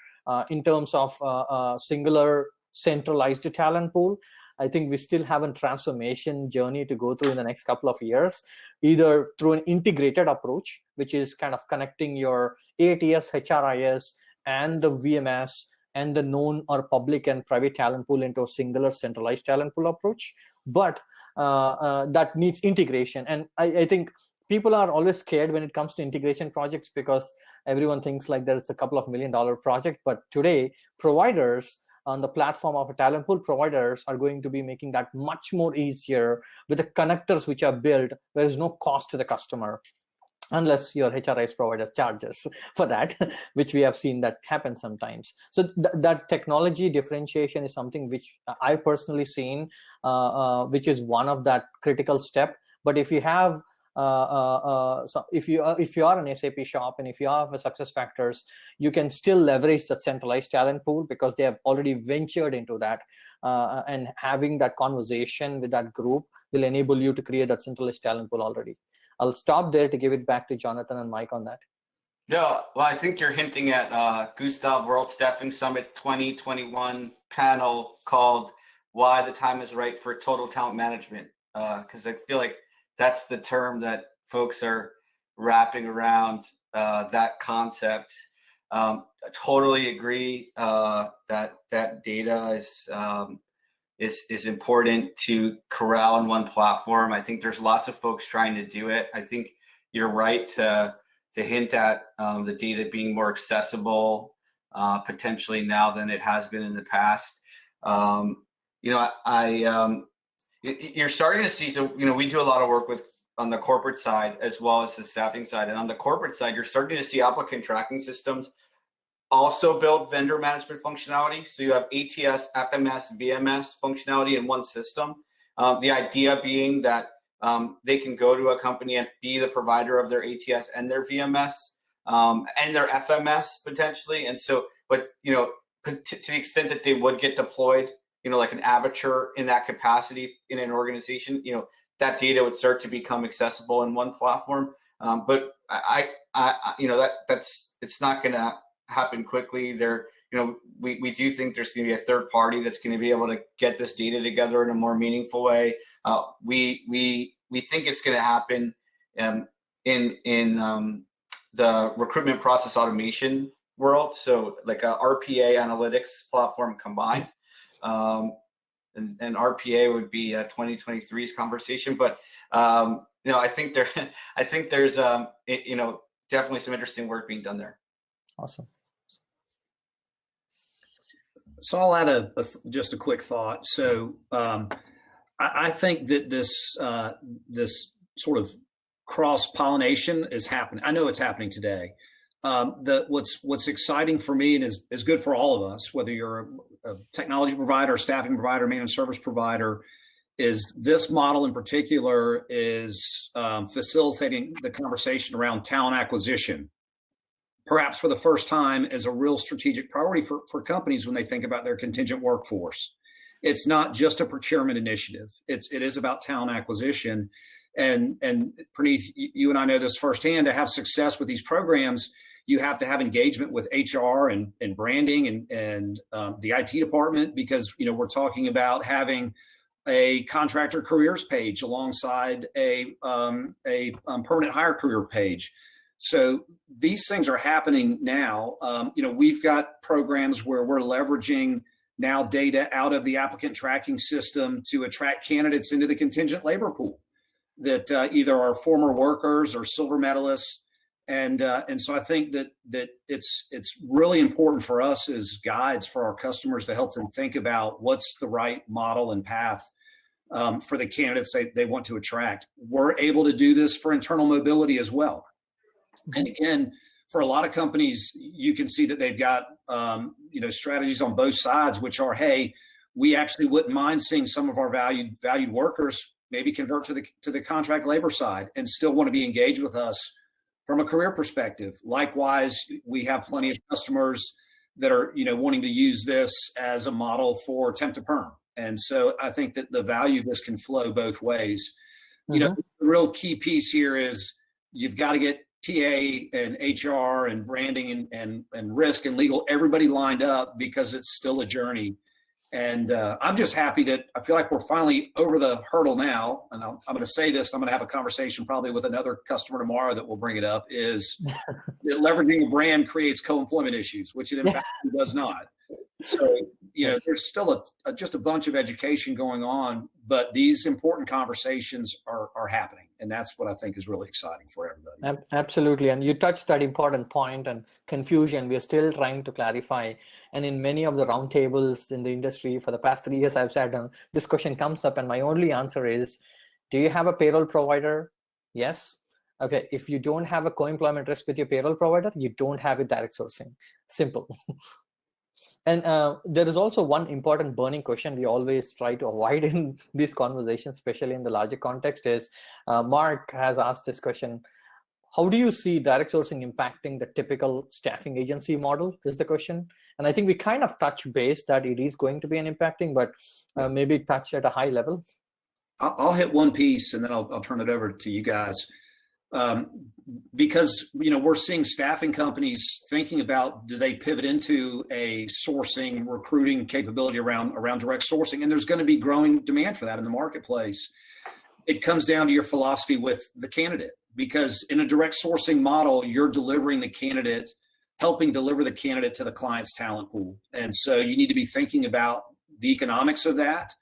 in terms of a singular centralized talent pool. I think we still have a transformation journey to go through in the next couple of years, either through an integrated approach, which is kind of connecting your ATS, HRIS, and the VMS and the known or public and private talent pool into a singular centralized talent pool approach. But that needs integration. And I think people are always scared when it comes to integration projects, because everyone thinks like that it's a couple of $1 million project. But today, providers on the platform of a talent pool providers are going to be making that much more easier with the connectors which are built. There is no cost to the customer unless your HRIS provider charges for that, which we have seen that happen sometimes. So that technology differentiation is something which I personally seen, which is one of that critical step. But if you have so if you are an SAP shop and if you have a SuccessFactors, you can still leverage that centralized talent pool because they have already ventured into that, and having that conversation with that group will enable you to create that centralized talent pool already. I'll stop there to give it back to Jonathan and Mike on that. Yeah, well, I think you're hinting at Gustav World Staffing Summit 2021 panel called "Why the Time is Right for Total Talent Management," because I feel like that's the term that folks are wrapping around that concept. I totally agree that data is important to corral in one platform. I think there's lots of folks trying to do it. I think you're right to hint at the data being more accessible potentially now than it has been in the past. You're starting to see, so we do a lot of work on the corporate side as well as the staffing side, and on the corporate side you're starting to see applicant tracking systems also build vendor management functionality. So you have ATS, FMS, VMS functionality in one system. The idea being that they can go to a company and be the provider of their ATS and their VMS and their FMS potentially. And so, but to the extent that they would get deployed, like an avature in that capacity in an organization, that data would start to become accessible in one platform. But it's not going to happen quickly. We do think there's going to be a third party that's going to be able to get this data together in a more meaningful way. We think it's going to happen in the recruitment process automation world. So like a RPA analytics platform combined. And RPA would be 2023's conversation, but I think there's definitely some interesting work being done there. Awesome. So I'll add just a quick thought. So I think that this sort of cross pollination is happening. I know it's happening today. What's exciting for me and is good for all of us, whether you're a technology provider, staffing provider, managed service provider, is this model in particular is facilitating the conversation around talent acquisition, perhaps for the first time as a real strategic priority for companies when they think about their contingent workforce. It's not just a procurement initiative. It is about talent acquisition. And Praneeth, you and I know this firsthand. To have success with these programs, you have to have engagement with HR and branding and the IT department, because we're talking about having a contractor careers page alongside a permanent hire career page. So these things are happening now. We've got programs where we're leveraging now data out of the applicant tracking system to attract candidates into the contingent labor pool that either are former workers or silver medalists. And so I think that it's really important for us as guides for our customers to help them think about what's the right model and path for the candidates they want to attract. We're able to do this for internal mobility as well. And again, for a lot of companies, you can see that they've got strategies on both sides, which are, hey, we actually wouldn't mind seeing some of our valued workers maybe convert to the contract labor side and still want to be engaged with us from a career perspective. Likewise, we have plenty of customers that are wanting to use this as a model for temp to perm. And so I think that the value of this can flow both ways. The real key piece here is you've got to get TA and HR and branding and risk and legal, everybody lined up, because it's still a journey. And I'm just happy that I feel like we're finally over the hurdle now. And I'm going to say this, I'm going to have a conversation probably with another customer tomorrow that will bring it up, is that leveraging a brand creates co-employment issues, which it in fact does not. So, there's still just a bunch of education going on, but these important conversations are happening. And that's what I think is really exciting for everybody. Absolutely. And you touched that important point, and confusion we are still trying to clarify. And in many of the roundtables in the industry for the past 3 years I've sat down, this question comes up, and my only answer is, do you have a payroll provider? Yes. Okay. If you don't have a co-employment risk with your payroll provider, you don't have a direct sourcing. Simple. And there is also one important burning question we always try to avoid in these conversations, especially in the larger context, is Mark has asked this question: how do you see direct sourcing impacting the typical staffing agency model, is the question. And I think we kind of touch base that it is going to be an impacting, but maybe touch at a high level. I'll hit one piece and then I'll turn it over to you guys. Because we're seeing staffing companies thinking about, do they pivot into a sourcing recruiting capability around direct sourcing, and there's going to be growing demand for that in the marketplace. It comes down to your philosophy with the candidate, because in a direct sourcing model, you're delivering the candidate, helping deliver the candidate to the client's talent pool, and so you need to be thinking about the economics of that.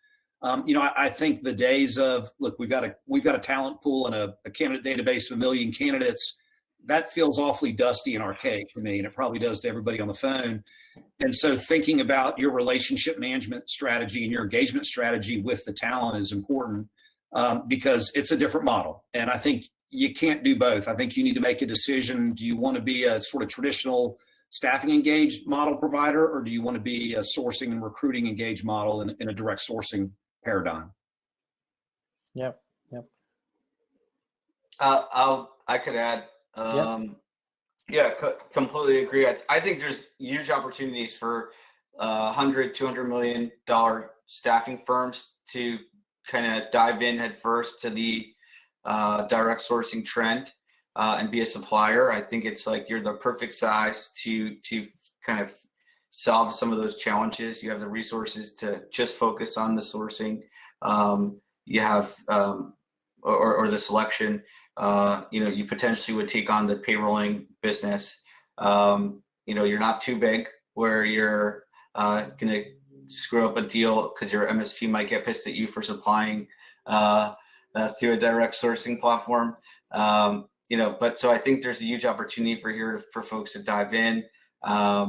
I think the days of, look, we've got a talent pool and a candidate database of 1 million candidates, that feels awfully dusty and archaic for me, and it probably does to everybody on the phone. And so thinking about your relationship management strategy and your engagement strategy with the talent is important, because it's a different model. And I think you can't do both. I think you need to make a decision. Do you want to be a sort of traditional staffing engaged model provider, or do you want to be a sourcing and recruiting engaged model in a direct sourcing paradigm? Yep. I could add. Completely agree. I think there's huge opportunities for $100-200 million staffing firms to kind of dive in head first to the direct sourcing trend and be a supplier. I think it's like you're the perfect size to kind of solve some of those challenges. You have the resources to just focus on the sourcing. You have or the selection. You potentially would take on the payrolling business. You're not too big where you're gonna screw up a deal because your MSP might get pissed at you for supplying through a direct sourcing platform. But so I think there's a huge opportunity for folks to dive in. I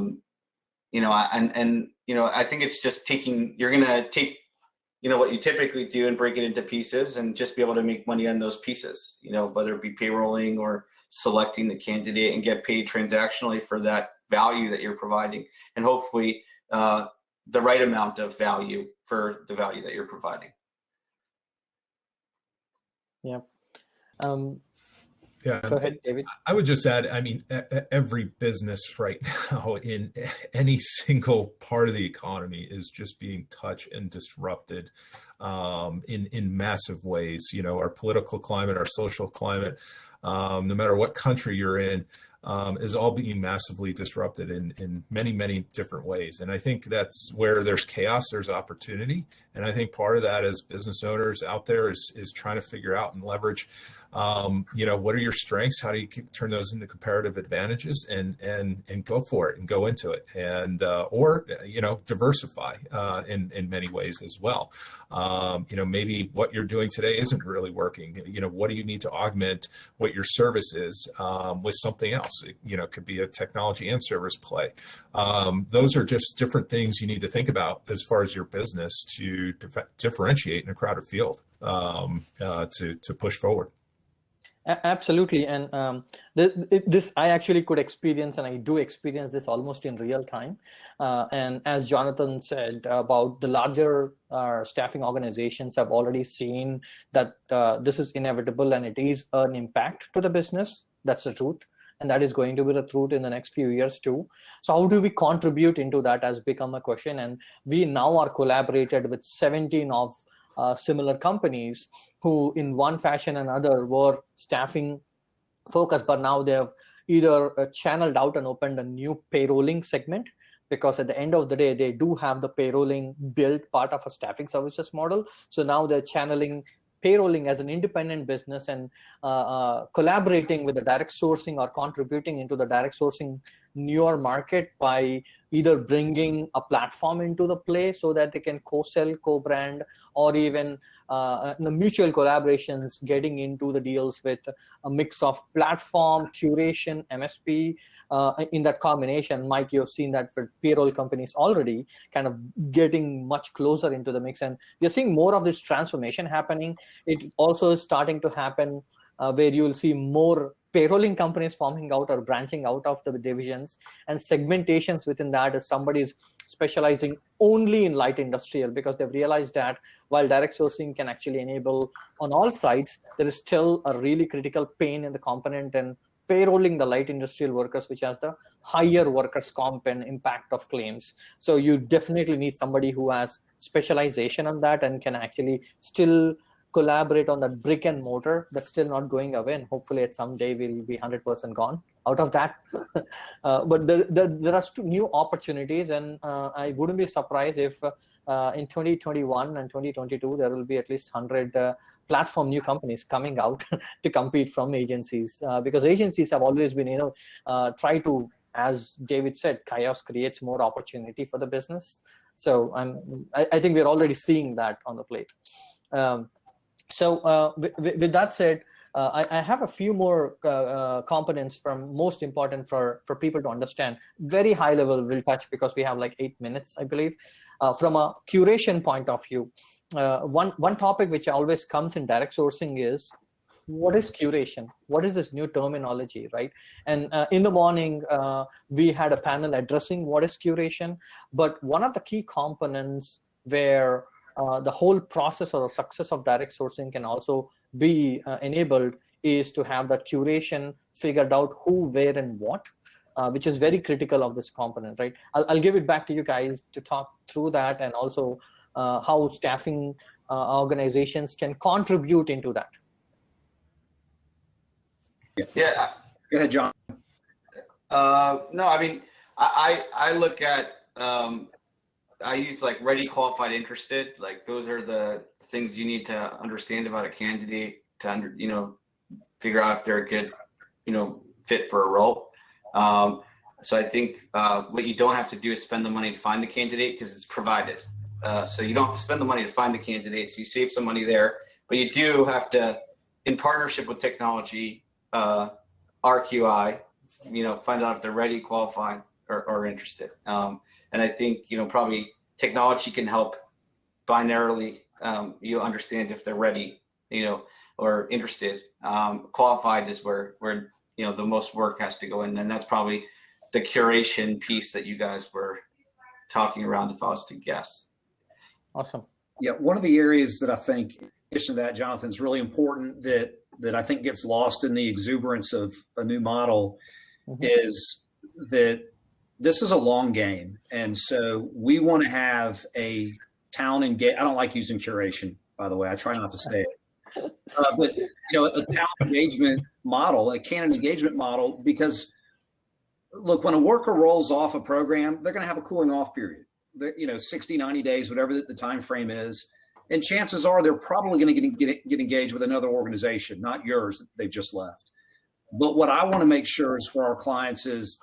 think it's just you're going to take, what you typically do and break it into pieces and just be able to make money on those pieces, whether it be payrolling or selecting the candidate and get paid transactionally for that value that you're providing, and hopefully the right amount of value for the value that you're providing. Yeah. Yeah. Go ahead, David. I would just add, I mean, every business right now in any single part of the economy is just being touched and disrupted in massive ways. You know, our political climate, our social climate, no matter what country you're in, is all being massively disrupted in many, many different ways. And I think that's where there's chaos, there's opportunity. And I think part of that as business owners out there is trying to figure out and leverage, you know, what are your strengths? How do you turn those into comparative advantages and go for it and go into it and, or, you know, diversify in many ways as well. You know, maybe what you're doing today isn't really working. You know, what do you need to augment what your service is with something else? You know, it could be a technology and service play. Those are just different things you need to think about as far as your business to differentiate in a crowded field to push forward. Absolutely. And this I actually could experience, and I do experience this almost in real time. And as Jonathan said about the larger staffing organizations have already seen that this is inevitable and it is an impact to the business. That's the truth. And that is going to be the truth in the next few years too. So how do we contribute into that has become a question. And we now are collaborated with 17 of similar companies who in one fashion or another were staffing focused, but now they have either channeled out and opened a new payrolling segment, because at the end of the day, they do have the payrolling built part of a staffing services model. So now they're channeling payrolling as an independent business and collaborating with the direct sourcing or contributing into the direct sourcing newer market by either bringing a platform into the play so that they can co-sell, co-brand, or even the mutual collaborations, getting into the deals with a mix of platform, curation, MSP. In that combination, Mike, you've seen that for payroll companies already kind of getting much closer into the mix. And we're seeing more of this transformation happening. It also is starting to happen where you'll see more payrolling companies forming out or branching out of the divisions, and segmentations within that is somebody's specializing only in light industrial, because they've realized that while direct sourcing can actually enable on all sides, there is still a really critical pain in the component and payrolling the light industrial workers, which has the higher workers' comp and impact of claims. So you definitely need somebody who has specialization on that and can actually still collaborate on that brick and mortar that's still not going away, and hopefully at some day we'll be 100% gone out of that. But there are new opportunities, and I wouldn't be surprised if in 2021 and 2022 there will be at least 100 platform new companies coming out to compete from agencies, because agencies have always been, try to, as David said, chaos creates more opportunity for the business. So I think we're already seeing that on the plate. So with that said, I have a few more components from most important for people to understand. Very high level we'll touch because we have like 8 minutes, I believe. From a curation point of view, one topic which always comes in direct sourcing is, what is curation? What is this new terminology, right? And in the morning, we had a panel addressing what is curation, but one of the key components where the whole process or the success of direct sourcing can also be enabled is to have that curation figured out who, where, and what, which is very critical of this component, right? I'll give it back to you guys to talk through that, and also how staffing organizations can contribute into that. Yeah. Go ahead, John. No, I mean, I look at, I use like ready, qualified, interested. Like those are the things you need to understand about a candidate to, figure out if they're a good, fit for a role. So I think what you don't have to do is spend the money to find the candidate, because it's provided. So you don't have to spend the money to find the candidates. You save some money there, but you do have to, in partnership with technology, RQI, find out if they're ready, qualified, or interested. And I think, probably technology can help binarily, you understand if they're ready, or interested. Qualified is where, the most work has to go in, and that's probably the curation piece that you guys were talking around, if I was to guess. Awesome. Yeah, one of the areas that I think, in addition to that, Jonathan, is really important that I think gets lost in the exuberance of a new model is that this is a long game. And so we want to have a talent engagement. I don't like using curation, by the way. I try not to say it. But, a talent engagement model, a candidate engagement model, because, look, when a worker rolls off a program, they're going to have a cooling off period. 60, 90 days, whatever the time frame is. And chances are they're probably going to get engaged with another organization, not yours that they've just left. But what I want to make sure is for our clients is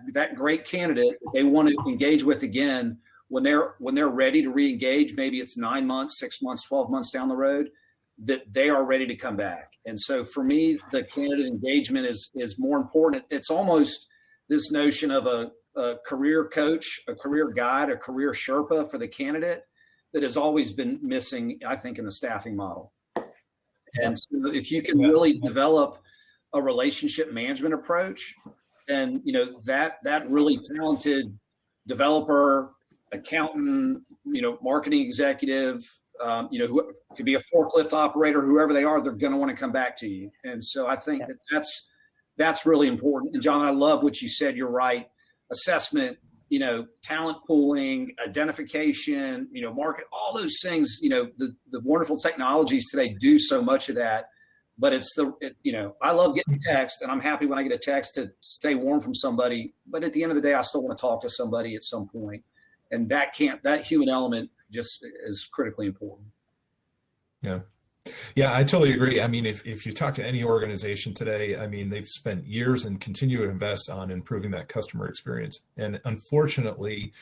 that great candidate that they want to engage with again, when they're ready to re-engage, maybe it's 9 months, 6 months, 12 months down the road, that they are ready to come back. And so for me, the candidate engagement is more important. It's almost this notion of a career coach, a career guide, a career Sherpa for the candidate that has always been missing, I think, in the staffing model. And so if you can really develop a relationship management approach, then, that really talented developer, accountant, marketing executive, who could be a forklift operator, whoever they are, they're going to want to come back to you. And so I think that's really important. And John, I love what you said. You're right. Assessment, talent pooling, identification, market, all those things, the wonderful technologies today do so much of that. But I love getting a text, and I'm happy when I get a text to stay warm from somebody. But at the end of the day, I still want to talk to somebody at some point. And that human element just is critically important. Yeah, I totally agree. I mean, if you talk to any organization today, I mean, they've spent years and continue to invest on improving that customer experience. And unfortunately,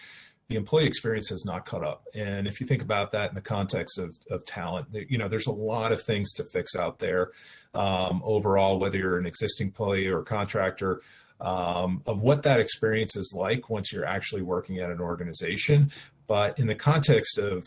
the employee experience has not caught up. And if you think about that in the context of talent, there's a lot of things to fix out there overall, whether you're an existing employee or a contractor, of what that experience is like once you're actually working at an organization. But in the context of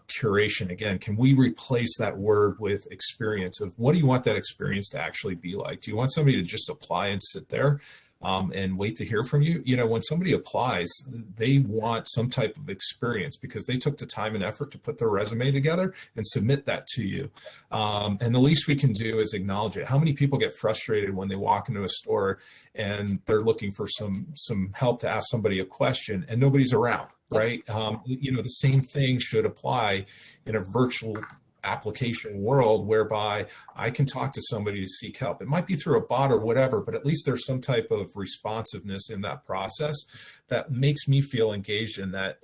curation, again, can we replace that word with experience of what do you want that experience to actually be like? Do you want somebody to just apply and sit there and wait to hear from you? When somebody applies, they want some type of experience because they took the time and effort to put their resume together and submit that to you. And the least we can do is acknowledge it. How many people get frustrated when they walk into a store and they're looking for some help to ask somebody a question and nobody's around? Right. The same thing should apply in a virtual application world whereby I can talk to somebody to seek help. It might be through a bot or whatever, but at least there's some type of responsiveness in that process that makes me feel engaged in that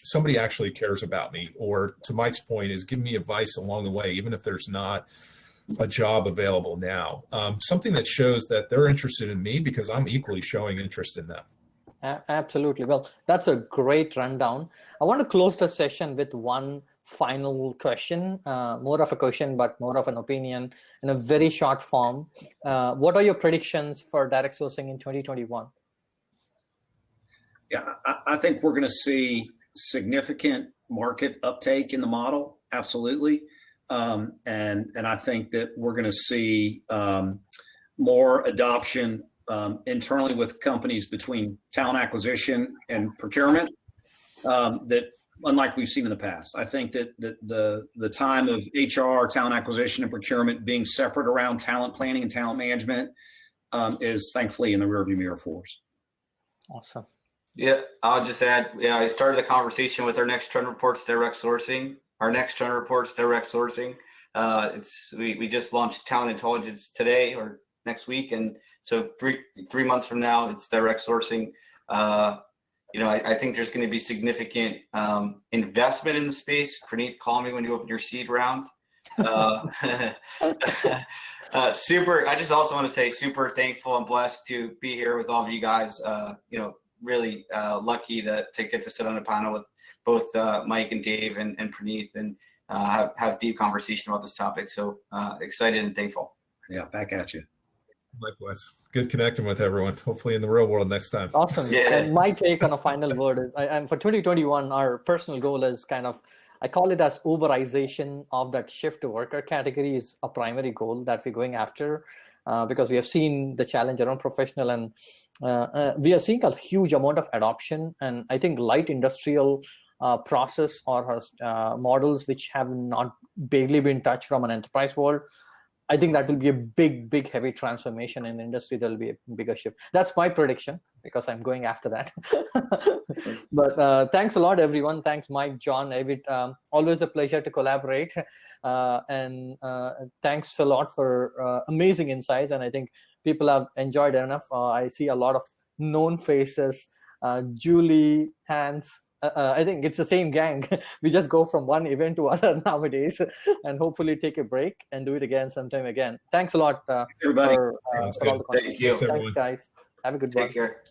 somebody actually cares about me, or to Mike's point is give me advice along the way, even if there's not a job available now. Something that shows that they're interested in me because I'm equally showing interest in them. Absolutely. Well, that's a great rundown. I want to close the session with one final question, more of a question, but more of an opinion in a very short form. What are your predictions for direct sourcing in 2021? Yeah, I think we're going to see significant market uptake in the model. Absolutely. And I think that we're going to see more adoption internally with companies between talent acquisition and procurement that unlike we've seen in the past. I think that the time of HR, talent acquisition, and procurement being separate around talent planning and talent management is thankfully in the rearview mirror for us. Awesome. Yeah, I'll just add, I started the conversation with our next trend reports, direct sourcing. Our next trend reports, direct sourcing. We just launched talent intelligence today or next week, and so three months from now, it's direct sourcing. I think there's going to be significant investment in the space. Praneeth, call me when you open your seed round. Super. I just also want to say super thankful and blessed to be here with all of you guys. Really lucky to get to sit on a panel with both Mike and Dave and Praneeth and have deep conversation about this topic. So excited and thankful. Yeah, back at you. Likewise. Good connecting with everyone. Hopefully in the real world next time. Awesome. Yeah. And my take on a final word is, and for 2021, our personal goal is I call it as Uberization of that shift to worker category is a primary goal that we're going after. because we have seen the challenge around professional, and we are seeing a huge amount of adoption. And I think light industrial process or models which have not barely been touched from an enterprise world, I think that will be a big, heavy transformation in industry. There will be a bigger shift. That's my prediction because I'm going after that. But thanks a lot, everyone. Thanks, Mike, John, David. Always a pleasure to collaborate. And thanks a lot for amazing insights. And I think people have enjoyed enough. I see a lot of known faces. Julie, Hans, I think it's the same gang. We just go from one event to other nowadays, and hopefully take a break and do it again sometime again. Thanks a lot, everybody. for all the Thank you. Thanks, guys. Have a good one. Take care.